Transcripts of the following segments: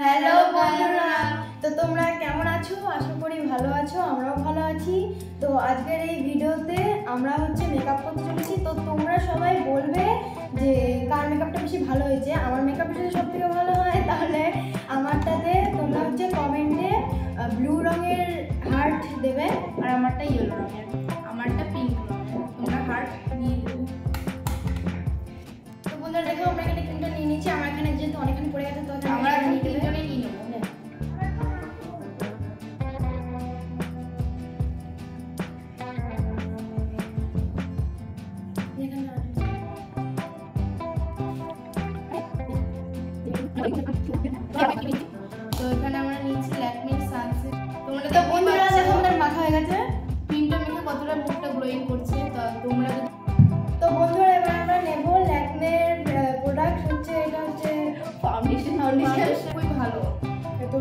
Hello বন্ধুরা, তো তোমরা কেমন আছো? আশা করি ভালো আছো, আমরাও ভালো আছি। তো আজকের এই ভিডিওতে আমরা মেকআপ করতে চলেছি। তো তোমরা সবাই বলবে যে কার মেকআপটা বেশি ভালো হয়েছে। আমার মেকআপটা যদি সব থেকে ভালো হয় তাহলে আমারটাতে তোমরা কমেন্টে ব্লু রঙের হার্ট দেবে, আর আমারটা ইয়েলো রঙের, আমারটা পিঙ্ক রঙের। তোমরা হার্ট দিয়ে দেবে। তো বন্ধুরা দেখো, আমরা এখানে ক্রিমটা নিয়ে নিচ্ছি। আমার এখানে যেহেতু অনেকখানি পড়ে গেছে, তো আমরা তিনজনেই নিয়ে নেবো। তো এখানে আমরা নিয়েছি ল্যাকমির সানসেট। তোমরা তো বন্ধুরা দেখো আমাদের মাথা হয়ে গেছে, ক্রিমটা মেখে কতটা মুখটা গ্লোয়িং করছে। তো বন্ধুরা এবার আমরা নেব ল্যাকমির প্রোডাক্ট, এটা ফাউন্ডেশন খুবই ভালো। তো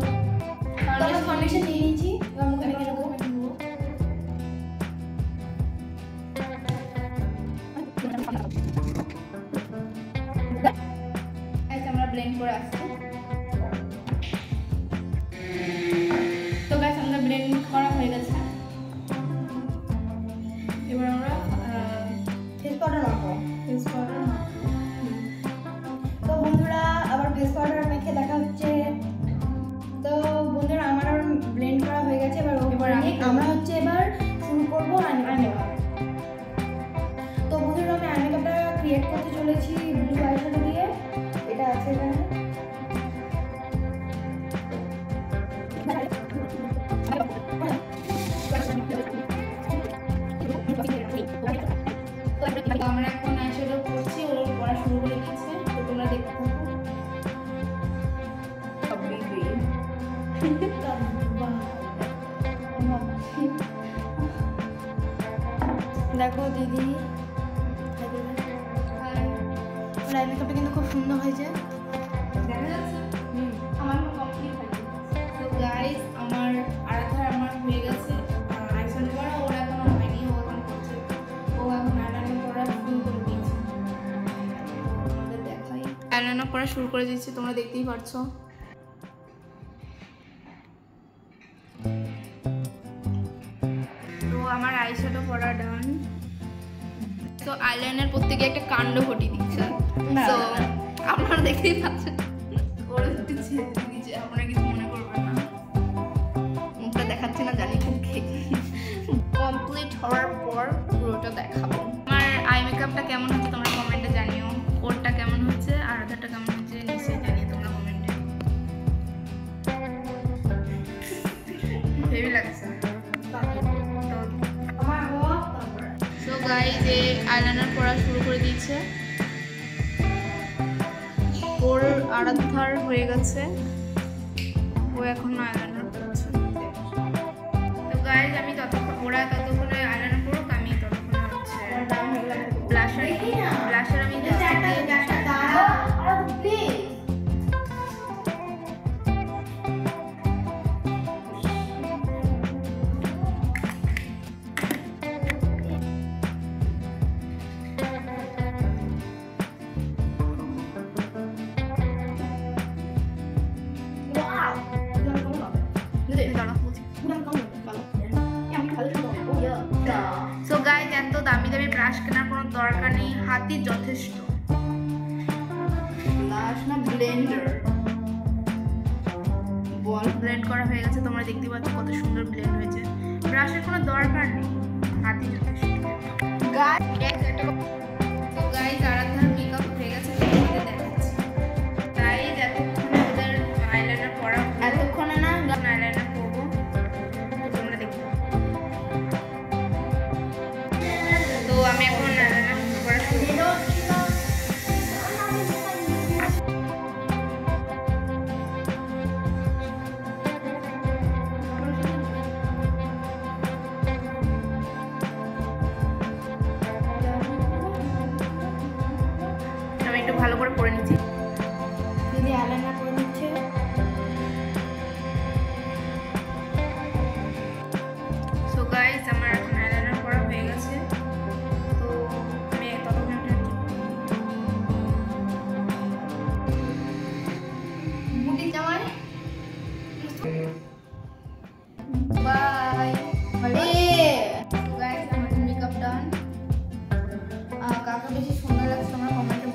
আমরা ফাউন্ডেশন নিয়ে নিয়েছি, মুখে মেখে নেবো। আমরা ব্লেন্ড করে আসছি। তো গাইস আমরা ব্লেন্ড করা হয়ে গেছে। এবার আমরা ফেস পাউডার মাখবো। তো বন্ধুরা আবার ফেস পাউডার মেখে দেখা হচ্ছে। তো বন্ধুরা আমার ব্লেন্ড করা হয়ে গেছে। এবার আমরা এবার শুরু করবো আই মেকআপ। তো বন্ধুরা আমি আই মেকআপটা ক্রিয়েট করতে চলেছি ব্লু আইশ্যাডো দিয়ে। এটা আছে এখানে। আমরা এখন আইশ্যাডো করছি, ওর পড়া শুরু করে দিয়েছে। তো তোমরা দেখতে থাকো। দেখো দিদি, আই মেকআপটা কিন্তু খুব সুন্দর হয়েছে, দেখা যাচ্ছে। আমার কমপ্লিট হয়েছে। তো গাইস আমার আরাধার আমার হয়ে গেছে আইশ্যাডো করা। ওর এখনো হয়নি, ও এখন করছে। ও এখন আইলাইনার করা শুরু করে দিয়েছে। তোমাদের দেখাই, আইলাইনার করা শুরু করে দিয়েছে, তোমরা দেখতেই পাচ্ছো। তো আমার আইশ্যাডো করা ডান। তো আইলাইনার প্রত্যেকে একটা কাণ্ড ঘটিয়ে দিচ্ছে। তো আপনারা দেখতেই পাচ্ছেন, ওর একটু ছেড়ে দিয়েছে। আপনারা কিছু মনে করবেন না, মুখটা দেখাচ্ছে না জানি। খুব কমপ্লিট হওয়ার পর পুরোটা দেখাবো। আমার আই মেকআপটা কেমন হচ্ছে তোমরা কমেন্টে জানিও। ওরটা কেমন হচ্ছে আর আধারটা কেমন হচ্ছে নিশ্চয়ই জানিও তোমরা কমেন্টে। হেভি লাগছে। তো গাইস এই আইলাইনার পরা শুরু করে দিয়েছে। ওর আরাধার হয়ে গেছে, ও এখন আইলাইনার করছে। তো গাইস আমি ততক্ষণে আইলাইনার করুক, আমি ততক্ষণে ব্লাশার আমি সো গাইস এত দামি দামি ব্রাশ কেনার কোনো দরকার নেই, হাতই যথেষ্ট। ব্রাশ না ব্লেন্ডার। বল ব্লেন্ড করা হয়ে গেছে, তোমরা দেখতে পাচ্ছ কত সুন্দর ব্লেন্ড হয়েছে। ব্রাশের কোনো দরকার নেই, হাতই যথেষ্ট। তো গাইস আরাধার মেকআপ হয়ে গেছে, তোমাদের দেখাচ্ছি। গাইস এতক্ষণে ওদের আইলাইনার পরা, এতক্ষণে না আইলাইনার করবো, তোমরা দেখতে। তো আমি এখন আইলাইনার করা শুরু করব। বাই গাইস, আমাদের মেকআপ ডান। কাকে বেশি সুন্দর লাগছে তোমরা কমেন্টে